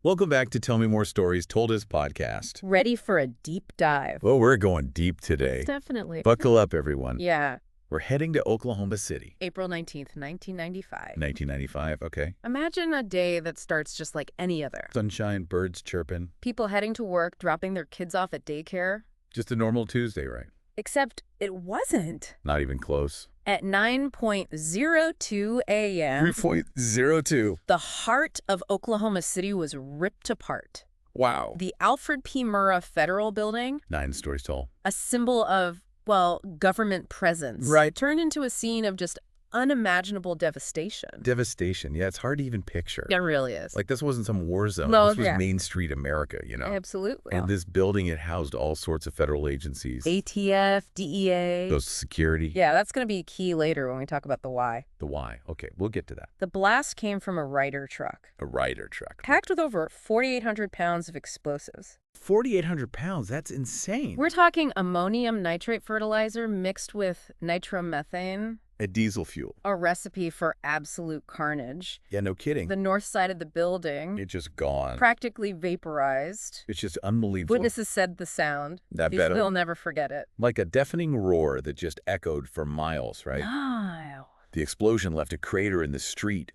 Welcome back to Tell Me More Stories Told Us podcast. Ready for a deep dive. Well, we're going deep today. Definitely. Buckle up, everyone. Yeah. We're heading to Oklahoma City. April 19th, 1995. 1995, okay. Imagine a day that starts just like any other. Sunshine, birds chirping. People heading to work, dropping their kids off at daycare. Just a normal Tuesday, right? Except it wasn't. Not even close. At 9:02 a.m., 3.02. the heart of Oklahoma City was ripped apart. Wow. The Alfred P. Murrah Federal Building, 9 stories tall. a symbol of, well, government presence, Right. turned into a scene of just unimaginable devastation. Devastation. Yeah, it's hard to even picture. It really is. Like, this wasn't some war zone. No, this was yeah. Main Street America, you know? Absolutely. And this building, it housed all sorts of federal agencies. ATF, DEA. Social Security. Yeah, that's going to be key later when we talk about the why. The why. Okay, we'll get to that. The blast came from a Ryder truck, A Ryder truck. packed with over 4,800 pounds of explosives. 4,800 pounds. That's insane. We're talking ammonium nitrate fertilizer mixed with nitromethane, A diesel fuel. a recipe for absolute carnage. Yeah, no kidding. The north side of the building, It's just gone. practically vaporized. It's just unbelievable. Witnesses said the sound. That better. They'll never forget it. Like a deafening roar that just echoed for miles, right? Wow. The explosion left a crater in the street,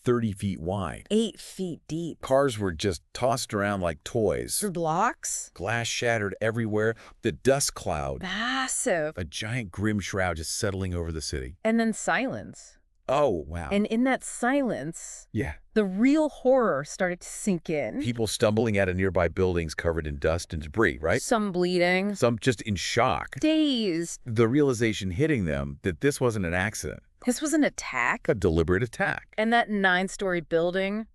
30 feet wide. 8 feet deep. Cars were just tossed around like toys. Through blocks? Glass shattered everywhere. The dust cloud. Massive. A giant grim shroud just settling over the city. And then silence. Oh, wow. And in that silence, Yeah. the real horror started to sink in. People stumbling out of nearby buildings covered in dust and debris, right? Some bleeding. Some just in shock. Dazed. The realization hitting them that this wasn't an accident. This was an attack. A deliberate attack. And that 9-story building,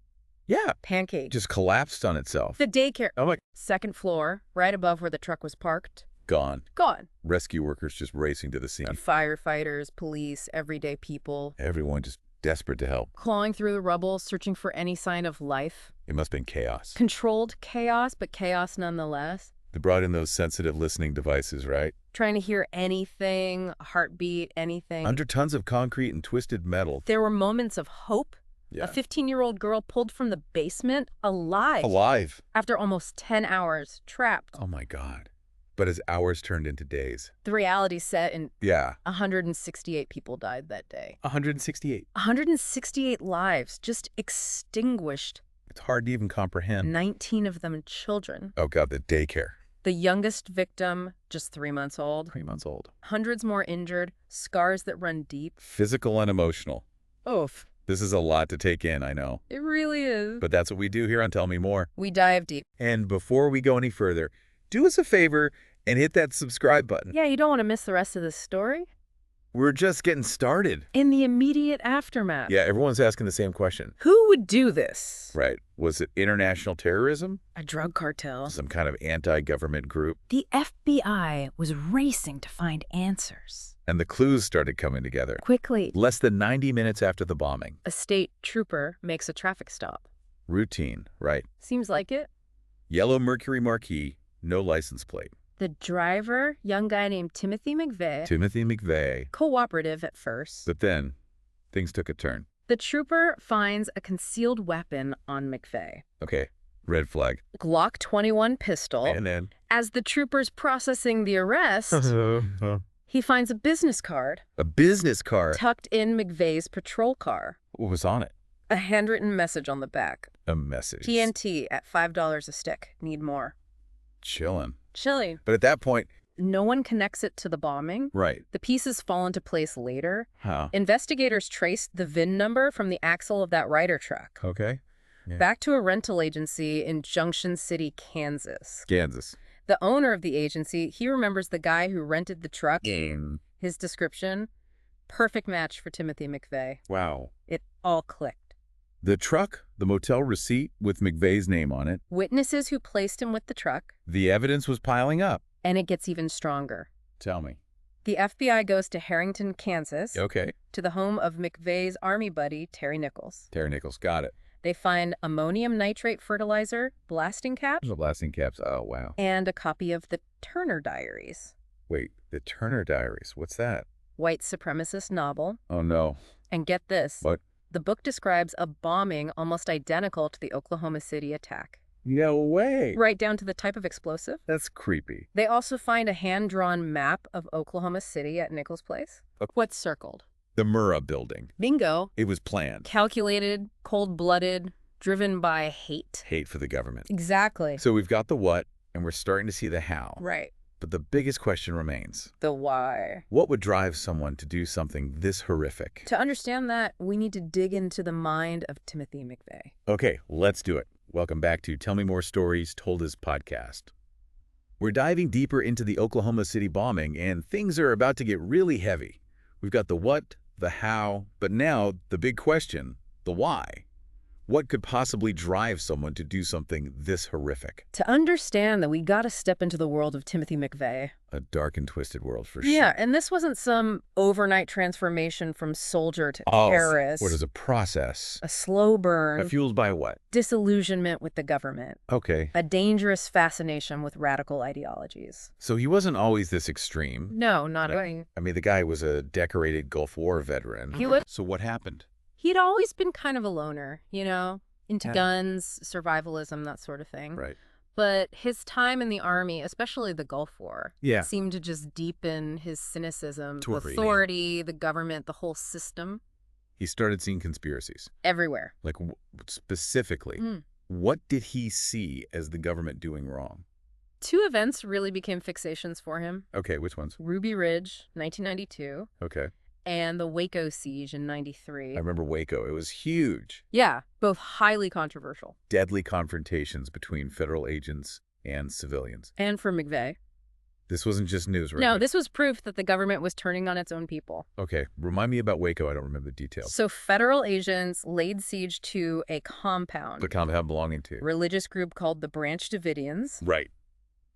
Yeah. pancake. Just collapsed on itself. The daycare. Oh my. Second floor, right above where the truck was parked. Gone. Gone. Rescue workers just racing to the scene. Firefighters, police, everyday people. Everyone just desperate to help. Clawing through the rubble, searching for any sign of life. It must have been chaos. Controlled chaos, but chaos nonetheless. They brought in those sensitive listening devices, right? Trying to hear anything, a heartbeat, anything. Under tons of concrete and twisted metal. There were moments of hope. Yeah. A 15-year-old girl pulled from the basement alive. Alive. After almost 10 hours, trapped. Oh my God. But as hours turned into days. The reality set and Yeah. 168 people died that day. 168. 168 lives just extinguished. It's hard to even comprehend. 19 of them children. Oh God, the daycare. The youngest victim, just 3 months old. 3 months old. Hundreds more injured, scars that run deep. Physical and emotional. Oof. This is a lot to take in, I know. It really is. But that's what we do here on Tell Me More. We dive deep. And before we go any further, do us a favor and hit that subscribe button. Yeah, you don't want to miss the rest of the story. We're just getting started. In the immediate aftermath. Yeah, everyone's asking the same question. Who would do this? Right. Was it international terrorism? A drug cartel. Some kind of anti-government group? The FBI was racing to find answers. And the clues started coming together. Quickly, Less than 90 minutes after the bombing. a state trooper makes a traffic stop. Routine, right? Seems like it. Yellow Mercury marquee, no license plate. The driver, young guy named Timothy McVeigh, Timothy McVeigh. cooperative at first. But then, things took a turn. The trooper finds a concealed weapon on McVeigh. Okay, red flag. Glock 21 pistol. And then... As the trooper's processing the arrest, he finds a business card a business card. tucked in McVeigh's patrol car. What was on it? A handwritten message on the back. A message. TNT at $5 a stick. Need more. Chilling. Chilly. But at that point... No one connects it to the bombing. Right. The pieces fall into place later. How? Investigators traced the VIN number from the axle of that Ryder truck Okay. Yeah. back to a rental agency in Junction City, Kansas. Kansas. The owner of the agency, he remembers the guy who rented the truck. His description, perfect match for Timothy McVeigh. Wow. It all clicked. The truck, the motel receipt with McVeigh's name on it. Witnesses who placed him with the truck, The evidence was piling up. and it gets even stronger. Tell me. The FBI goes to Harrington, Kansas, Okay. to the home of McVeigh's Army buddy, Terry Nichols. Terry Nichols, got it. They find ammonium nitrate fertilizer, blasting caps, The blasting caps. Oh, wow. and a copy of the Turner Diaries, Wait, the Turner Diaries. What's that? white supremacist novel. Oh, no. And get this, What? The book describes a bombing almost identical to the Oklahoma City attack, No way. right down to the type of explosive. That's creepy. They also find a hand-drawn map of Oklahoma City at Nichols' place. What's circled? The Murrah Building. Bingo. It was planned. Calculated, cold-blooded, driven by hate. Hate for the government. Exactly. So we've got the what, and we're starting to see the how. Right. But the biggest question remains. The why. What would drive someone to do something this horrific? To understand that, we need to dig into the mind of Timothy McVeigh. Okay, let's do it. Welcome back to Tell Me More Stories Told as Podcast. We're diving deeper into the Oklahoma City bombing, and things are about to get really heavy. We've got the what, the how, but now the big question, the why. What could possibly drive someone to do something this horrific? To understand that, we got to step into the world of Timothy McVeigh. A dark and twisted world for sure. Yeah, and this wasn't some overnight transformation from soldier to terrorist. What is a process? A slow burn. Fueled by what? Disillusionment with the government. Okay. A dangerous fascination with radical ideologies. So he wasn't always this extreme. No, not I mean, the guy was a decorated Gulf War veteran. So what happened? He'd always been kind of a loner, into Yeah. guns, survivalism, that sort of thing. Right. But his time in the Army, especially the Gulf War, Yeah. seemed to just deepen his cynicism, To the a degree. authority, the government, the whole system, He started seeing conspiracies. everywhere. Like, specifically, what did he see as the government doing wrong? Two events really became fixations for him. Okay, which ones? Ruby Ridge, 1992, Okay. and the Waco siege in 93. I remember Waco. It was huge. Yeah, both highly controversial. Deadly confrontations between federal agents and civilians. And for McVeigh. This wasn't just news, right? No, this was proof that the government was turning on its own people. Okay, remind me about Waco. I don't remember the details. So federal agents laid siege to a compound, The compound belonging to. religious group called the Branch Davidians. Right.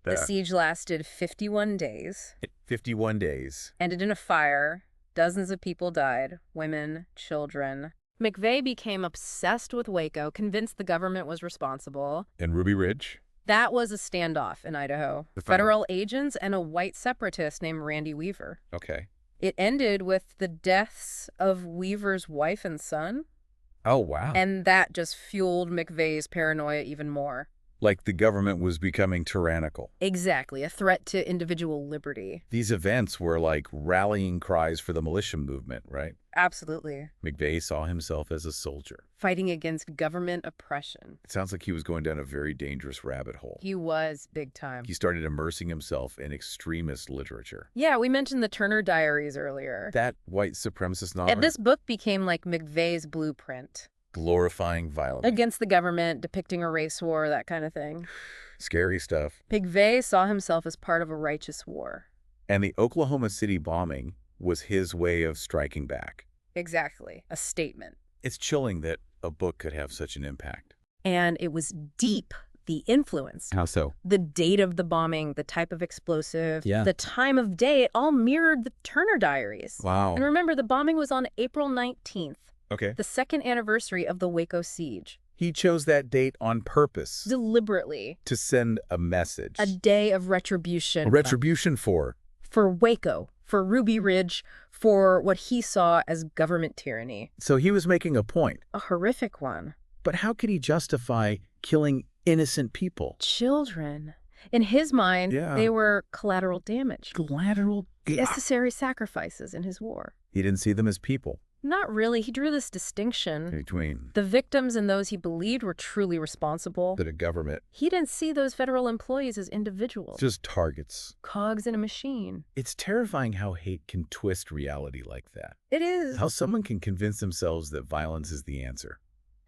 The siege lasted 51 days, 51 days. ended in a fire. Dozens of people died, women, children. McVeigh became obsessed with Waco, convinced the government was responsible. And Ruby Ridge? That was a standoff in Idaho. Federal agents and a white separatist named Randy Weaver. Okay. It ended with the deaths of Weaver's wife and son, Oh, wow. and that just fueled McVeigh's paranoia even more. Like the government was becoming tyrannical. Exactly, a threat to individual liberty. These events were like rallying cries for the militia movement, right? Absolutely. McVeigh saw himself as a soldier. Fighting against government oppression. It sounds like he was going down a very dangerous rabbit hole. He was big time. He started immersing himself in extremist literature. Yeah, we mentioned the Turner Diaries earlier. That white supremacist novel. And this book became like McVeigh's blueprint. Glorifying violence. Against the government, depicting a race war, that kind of thing. Scary stuff. McVeigh saw himself as part of a righteous war. And the Oklahoma City bombing was his way of striking back. Exactly. A statement. It's chilling that a book could have such an impact. And it was deep, the influence. How so? The date of the bombing, the type of explosive, Yeah. the time of day, it all mirrored the Turner Diaries. Wow. And remember, the bombing was on April 19th, Okay. the second anniversary of the Waco siege. He chose that date on purpose Deliberately. to send a message. A day of retribution. A retribution for. For Waco, for Ruby Ridge, for what he saw as government tyranny. So he was making a point. A horrific one. But how could he justify killing innocent people? Children. In his mind, Yeah. they were collateral damage. Collateral. Necessary sacrifices in his war. He didn't see them as people. Not really. He drew this distinction. Between The victims and those he believed were truly responsible. the government. He didn't see those federal employees as individuals. Just targets. Cogs in a machine. It's terrifying how hate can twist reality like that. It is. How someone can convince themselves that violence is the answer.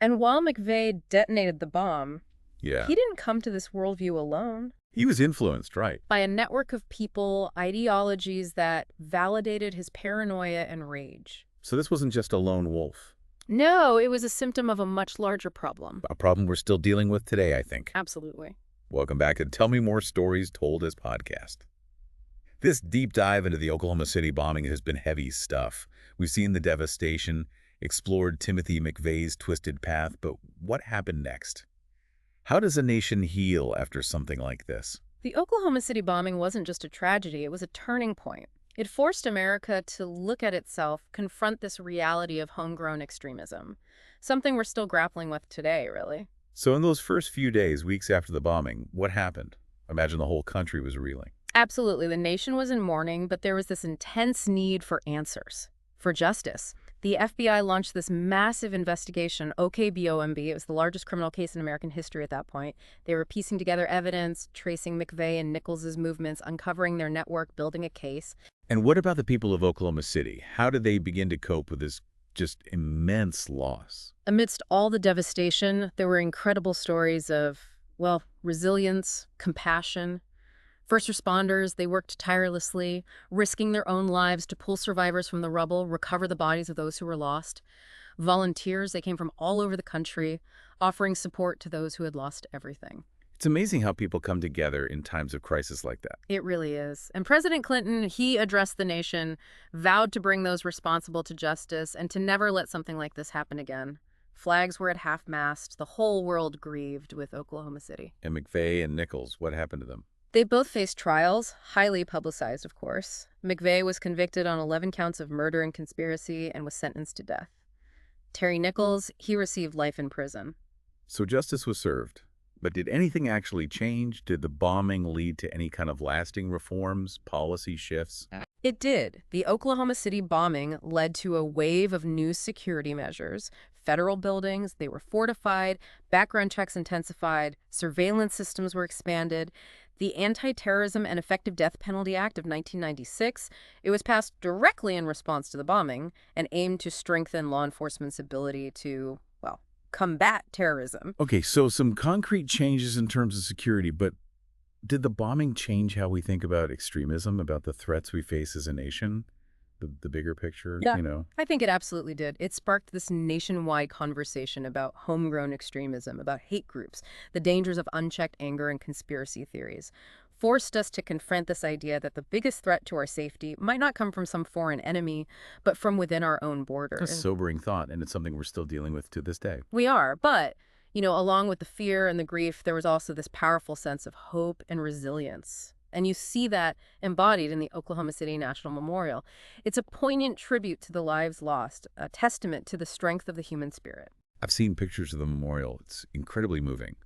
And while McVeigh detonated the bomb, Yeah. he didn't come to this worldview alone. He was influenced, right? By a network of people, ideologies that validated his paranoia and rage. So this wasn't just a lone wolf. No, it was a symptom of a much larger problem. A problem we're still dealing with today, I think. Absolutely. Welcome back to Tell Me More Stories Told as Podcast. This deep dive into the Oklahoma City bombing has been heavy stuff. We've seen the devastation, explored Timothy McVeigh's twisted path, but what happened next? How does a nation heal after something like this? The Oklahoma City bombing wasn't just a tragedy, it was a turning point. It forced America to look at itself, confront this reality of homegrown extremism, something we're still grappling with today, really. So in those first few days, weeks after the bombing, what happened? Imagine the whole country was reeling. Absolutely. The nation was in mourning, but there was this intense need for answers, for justice. The FBI launched this massive investigation, OKBOMB. It was the largest criminal case in American history at that point. They were piecing together evidence, tracing McVeigh and Nichols' movements, uncovering their network, building a case. And what about the people of Oklahoma City? How did they begin to cope with this just immense loss? Amidst all the devastation, there were incredible stories of, well, resilience, compassion. First responders, they worked tirelessly, risking their own lives to pull survivors from the rubble, recover the bodies of those who were lost. Volunteers, they came from all over the country, offering support to those who had lost everything. It's amazing how people come together in times of crisis like that. It really is. And President Clinton, he addressed the nation, vowed to bring those responsible to justice, and to never let something like this happen again. Flags were at half-mast. The whole world grieved with Oklahoma City. And McVeigh and Nichols, what happened to them? They both faced trials, highly publicized, of course. McVeigh was convicted on 11 counts of murder and conspiracy and was sentenced to death. Terry Nichols, he received life in prison. So justice was served. But did anything actually change? Did the bombing lead to any kind of lasting reforms, policy shifts? It did. The Oklahoma City bombing led to a wave of new security measures. Federal buildings, they were fortified, background checks intensified, surveillance systems were expanded. The Anti-Terrorism and Effective Death Penalty Act of 1996, it was passed directly in response to the bombing and aimed to strengthen law enforcement's ability to, well, combat terrorism. Okay, so some concrete changes in terms of security, but did the bombing change how we think about extremism, about the threats we face as a nation? The bigger picture, Yeah. you know? I think it absolutely did. It sparked this nationwide conversation about homegrown extremism, about hate groups, the dangers of unchecked anger and conspiracy theories. Forced us to confront this idea that the biggest threat to our safety might not come from some foreign enemy, but from within our own A borders. sobering thought, and it's something we're still dealing with to this day. We are, but, along with the fear and the grief, there was also this powerful sense of hope and resilience. And you see that embodied in the Oklahoma City National Memorial. It's a poignant tribute to the lives lost, a testament to the strength of the human spirit. I've seen pictures of the memorial. It's incredibly moving.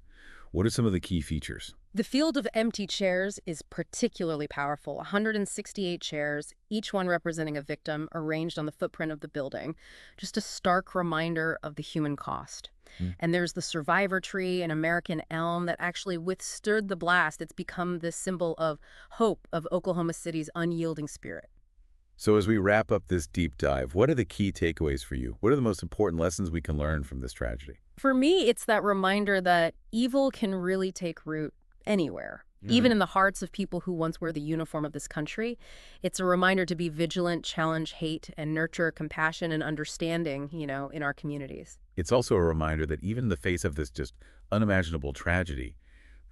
What are some of the key features? The field of empty chairs is particularly powerful. 168 chairs, each one representing a victim, arranged on the footprint of the building. Just a stark reminder of the human cost. And there's the survivor tree, an American elm that actually withstood the blast. It's become this symbol of hope, of Oklahoma City's unyielding spirit. So as we wrap up this deep dive, what are the key takeaways for you? What are the most important lessons we can learn from this tragedy? For me, it's that reminder that evil can really take root anywhere, even in the hearts of people who once wore the uniform of this country. It's a reminder to be vigilant, challenge hate, and nurture compassion and understanding, in our communities. It's also a reminder that even in the face of this just unimaginable tragedy,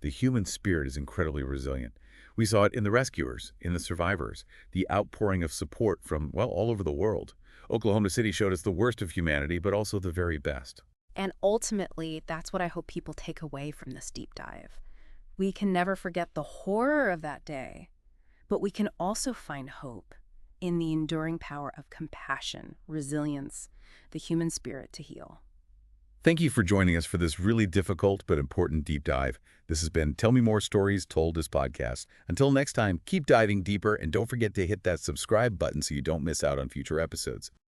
the human spirit is incredibly resilient. We saw it in the rescuers, in the survivors, the outpouring of support from, well, all over the world. Oklahoma City showed us the worst of humanity, but also the very best. And ultimately, that's what I hope people take away from this deep dive. We can never forget the horror of that day, but we can also find hope in the enduring power of compassion, resilience, the human spirit to heal. Thank you for joining us for this really difficult but important deep dive. This has been Tell Me More Stories Told as Podcast. Until next time, keep diving deeper and don't forget to hit that subscribe button so you don't miss out on future episodes.